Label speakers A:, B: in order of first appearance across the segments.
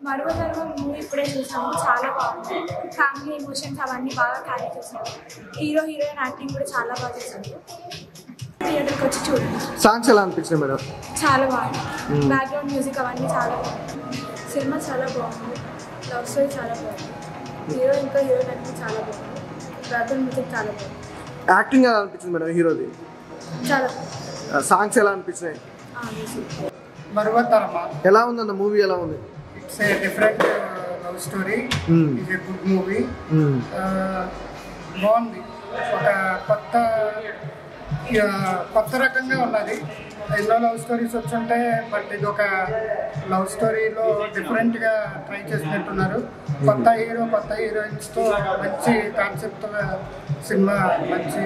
A: మరువతరం movie ఇప్పుడే చూసాము, చాలా బాగుంది. ఫ్యామిలీ ఎమోషన్స్ అవన్నీ బాగా క్యారీ చేశారు. హీరో హీరోయిన్ యాక్టింగ్ కూడా చాలా బాగా చేశారు. థియేటర్కి వచ్చి చూడండి.
B: సాంగ్స్ ఎలా అనిపించింది మేడం?
A: చాలా బాగుంది. బ్యాక్గ్రౌండ్ మ్యూజిక్ అవన్నీ చాలా బాగుంది. సినిమా చాలా బాగుంది. లవ్ స్టోరీ చాలా బాగుంది. హీరో ఇంకా హీరోయిన్ యాక్టింగ్ చాలా బాగుంది. బ్యాక్గ్రౌండ్ మ్యూజిక్ చాలా బాగుంది.
B: యాక్టింగ్ ఎలా అనిపించింది మేడం హీరోది?
A: చాలా
B: సాంగ్స్ ఎలా అనిపించినాయి?
C: మరువతరమా
B: ఎలా ఉందన్న మూవీ? ఎలా ఉంది?
C: It's a different love story. It's a good movie. బాగుంది. ఒక కొత్త రకంగా ఉన్నది. ఎన్నో లవ్ స్టోరీస్ వచ్చుంటే, బట్ ఇది ఒక లవ్ స్టోరీలో డిఫరెంట్గా ట్రై చేసినట్టున్నారు. కొత్త హీరో కొత్త హీరోయిన్స్తో మంచి కాన్సెప్ట్ సినిమా, మంచి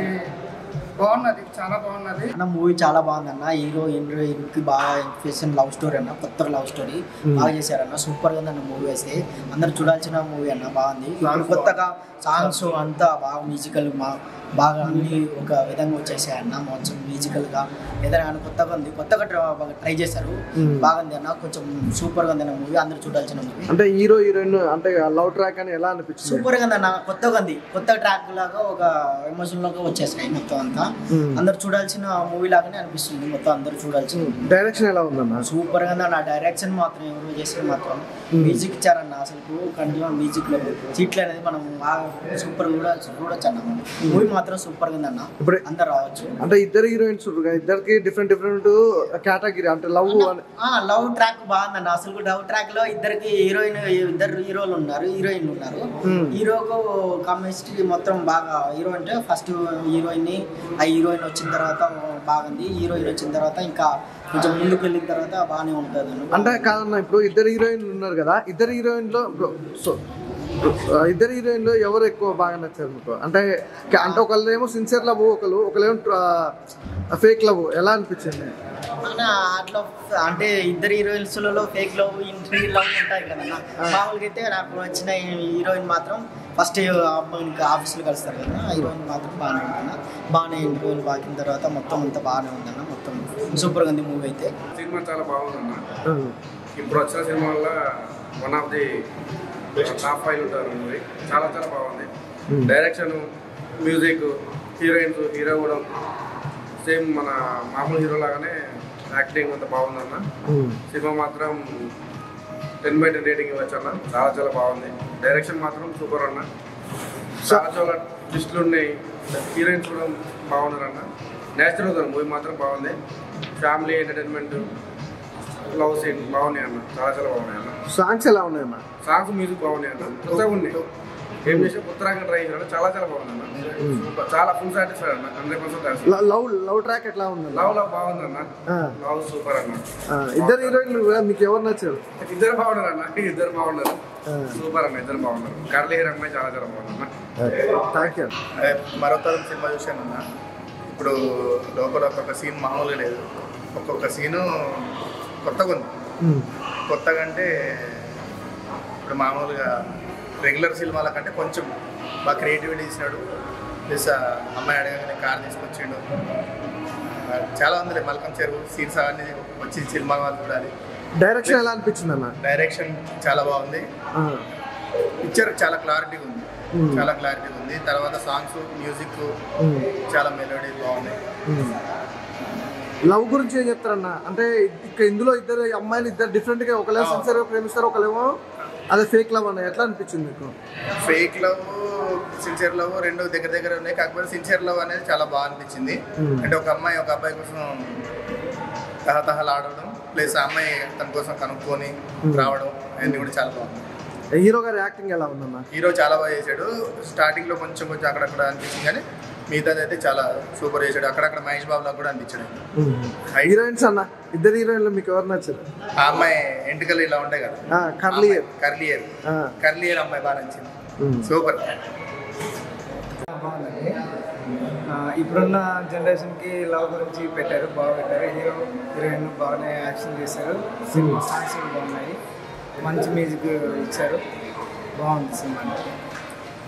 C: బాగున్నది, చాలా బాగున్నది
D: అన్న. మూవీ చాలా బాగుంది అన్న. హీరో హీరోయిన్కి బాగా చేసిన లవ్ స్టోరీ అన్న, కొత్త లవ్ స్టోరీ బాగా చేశారన్న. సూపర్గా ఉంది అన్న మూవీ. అయితే అందరు చూడాల్సిన మూవీ అన్న. బాగుంది. ఇప్పుడు కొత్తగా సాంగ్స్ అంతా బాగా మ్యూజికల్ బాగా అన్ని ఒక విధంగా వచ్చేసాయన్న. కొంచెం మ్యూజికల్గా ఏదైనా కొత్తగా ఉంది, కొత్తగా ట్రై చేశారు. బాగుంది అన్న. కొంచెం సూపర్గా ఉంది అన్న మూవీ. అందరు చూడాల్సిన మూవీ.
B: అంటే హీరో హీరోయిన్ అంటే లవ్ ట్రాక్ అని ఎలా అనిపించింది?
D: సూపర్గా ఉంది అన్న. కొత్తగా ఉంది. కొత్త ట్రాక్ లాగా ఒక ఎమోషన్ లాగా వచ్చేసాయి మొత్తం అంతా. అందరు చూడాల్సిన మూవీ లాగానే అనిపిస్తుంది. మొత్తం అందరు చూడాల్సిన.
B: డైరెక్షన్ ఎలా ఉందన్న?
D: సూపర్ గా నా డైరెక్షన్ మాత్రం ఎవరు చేస్తే మాత్రం మ్యూజిక్ ఇచ్చారన్న. అసలు కంటిన్యూ మ్యూజిక్ లో సీట్లు అనేది మనం సూపర్ కూడా చూడొచ్చు అన్న. మూవీ మాత్రం సూపర్ గా ఉందన్న. ఇప్పుడు అందరు రావచ్చు.
B: అంటే ఇద్దరు హీరోయిన్స్ ఇద్దరికి డిఫరెంట్ కేటగిరీ అంటే
D: లవ్ ట్రాక్ బాగుందన్న. అసలు లవ్ ట్రాక్ లో ఇద్దరు హీరోలు ఉన్నారు, హీరోయిన్లు ఉన్నారు. హీరోకు కామెస్ట్రీ మొత్తం బాగా. హీరో అంటే ఫస్ట్ హీరోయిన్, ఆ హీరోయిన్ వచ్చిన తర్వాత బాగుంది. హీరోయిన్ వచ్చిన తర్వాత ఇంకా కొంచెం ముందుకు వెళ్ళిన తర్వాత బాగానే ఉంటుంది.
B: అంటే కాదన్న, ఇప్పుడు ఇద్దరు హీరోయిన్లు ఉన్నారు కదా, ఇద్దరు హీరోయిన్లో ఎవరు ఎక్కువ బాగా నచ్చారు మీకు? అంటే ఒకళ్ళేమో సిన్సియర్ లవ్, ఒకళ్ళేమో ఫేక్ లవ్. ఎలా అనిపించింది
D: అట్లా? అంటే ఇద్దరు హీరోయిన్స్లలో ఫేక్ లవ్, ఇంటర్వ్యూ లవ్ ఉంటాయి కదన్నా. మామూలుగా అయితే నాకు వచ్చిన హీరోయిన్ మాత్రం ఫస్ట్ అమ్మాయికి ఆఫీస్లో కలుస్తారు కదా, హీరోయిన్ మాత్రం బాగానే ఉందన్న. బాగానే హీరోయిన్ బాగిన తర్వాత మొత్తం అంతా బాగానే ఉందన్న. మొత్తం సూపర్గా ఉంది మూవీ. అయితే
E: సినిమా చాలా బాగుందన్న. ఇప్పుడు వచ్చిన సినిమా వల్ల వన్ ఆఫ్ ది టాప్ 5 ఉంటారు మూవీ. చాలా చాలా బాగుంది. డైరెక్షన్, మ్యూజిక్, హీరోయిన్స్, హీరో కూడా సేమ్ మన మామూలు హీరో లాగానే యాక్టింగ్ అంతా బాగుందన్న. సినిమా మాత్రం 10/10 రేటింగ్ ఇవ్వచ్చు అన్న. చాలా చాలా బాగుంది. డైరెక్షన్ మాత్రం సూపర్ అన్న. చాలా చాలా ట్విస్టులు ఉన్నాయి. హీరోయిన్స్ కూడా బాగున్నారన్న. నేచురల్ ఉంది మూవీ మాత్రం బాగుంది. ఫ్యామిలీ ఎంటర్టైన్మెంట్, లవ్ సీన్ బాగున్నాయి అన్న. చాలా చాలా బాగున్నాయి అన్న.
B: సాంగ్స్ ఎలా ఉన్నాయన్న?
E: సాంగ్స్ మ్యూజిక్ బాగున్నాయి అన్న. కొత్తగా ఉన్నాయి. ఏం చేసి కొత్త రకంగా ట్రై చేశారు. చాలా చాలా బాగుంది అన్న. చాలా ఫుల్ సాటిస్ఫైడ్ అన్న. 100%
B: లవ్ ట్రాక్ ఎట్లా ఉంది?
E: లవ్ బాగుంది అన్న. లవ్ సూపర్ అన్న.
B: ఇద్దరు హీరోయిన్లు మీకు ఎవరు నచ్చారు?
E: ఇద్దరు బాగున్నారు అన్న. ఇద్దరు బాగున్నారు. సూపర్ అన్న. ఇద్దరు బాగున్నారు. కర్లీ హెయిర్ అమ్మాయి చాలా చాలా బాగుంది అన్న.
B: Thank you.
F: మరోతరం సినిమా చూశాను అన్న. ఇప్పుడు లోపల ఒక్కొక్క సీన్ మామూలుగా లేదు. ఒక్కొక్క సీను కొత్తగా ఉంది. కొత్తగా అంటే ఇప్పుడు మామూలుగా రెగ్యులర్ సినిమాల కంటే కొంచెం బాగా క్రియేటివిటీ ఇచ్చినాడు. ప్లస్ అమ్మాయి అడగగానే కార్ తీసుకొచ్చిండు. చాలా ఉంది. మల్కం చెరువు సీన్స్ అవన్నీ వచ్చి సినిమా వాళ్ళు చూడాలి.
B: డైరెక్షన్ ఎలా అనిపించింది అన్న?
F: డైరెక్షన్ చాలా బాగుంది. పిక్చర్ చాలా క్లారిటీగా ఉంది. చాలా క్లారిటీగా ఉంది. తర్వాత సాంగ్స్, మ్యూజిక్ చాలా మెలోడీ బాగుంది.
B: లవ్ గురించి ఏం చెప్తారన్న? అంటే ఇందులో ఇద్దరు అమ్మాయిలు ఇద్దరు డిఫరెంట్గా, ఒకళ్ళేమో సిన్సియర్గా ప్రేమిస్తారు, ఒకళ్ళేమో అదే ఫేక్ లవ్ అన్న. ఎట్లా అనిపించింది మీకు?
F: ఫేక్ లవ్, సిన్సియర్ లవ్ రెండు దగ్గర దగ్గర ఉన్నాయి. కాకపోతే సిన్సియర్ లవ్ అనేది చాలా బాగా అనిపించింది. అంటే ఒక అమ్మాయి ఒక అబ్బాయి కోసం తహతహలు ఆడడం, ప్లస్ ఆ అమ్మాయి తన కోసం కనుక్కొని రావడం అన్నీ కూడా చాలా బాగుంది.
B: హీరో గారి యాక్టింగ్ ఎలా ఉందన్న?
F: హీరో చాలా బాగా చేశాడు. స్టార్టింగ్లో కొంచెం అక్కడక్కడ అనిపించింది, కానీ మిగతాది అయితే చాలా సూపర్ చేశాడు. అక్కడక్కడ మహేష్ బాబులకు కూడా అనిపించాడు.
B: హీరోయిన్స్ అన్న, ఇద్దరు హీరోయిన్లు మీకు ఎవరు నచ్చారు?
F: ఆ అమ్మాయి ఎంటికలు ఇలా ఉంటాయి కదా, కర్లీ ఇయర్ అమ్మాయి బాగా నచ్చింది. సూపర్.
G: ఇప్పుడున్న జనరేషన్కి లవ్ గురించి పెట్టారు, బాగా పెట్టారు. హీరో హీరోయిన్ బాగానే యాక్షన్ చేశారు. సినిమా సాంగ్స్ బాగున్నాయి. మంచి మ్యూజిక్ ఇచ్చారు. బాగుంది సినిమా.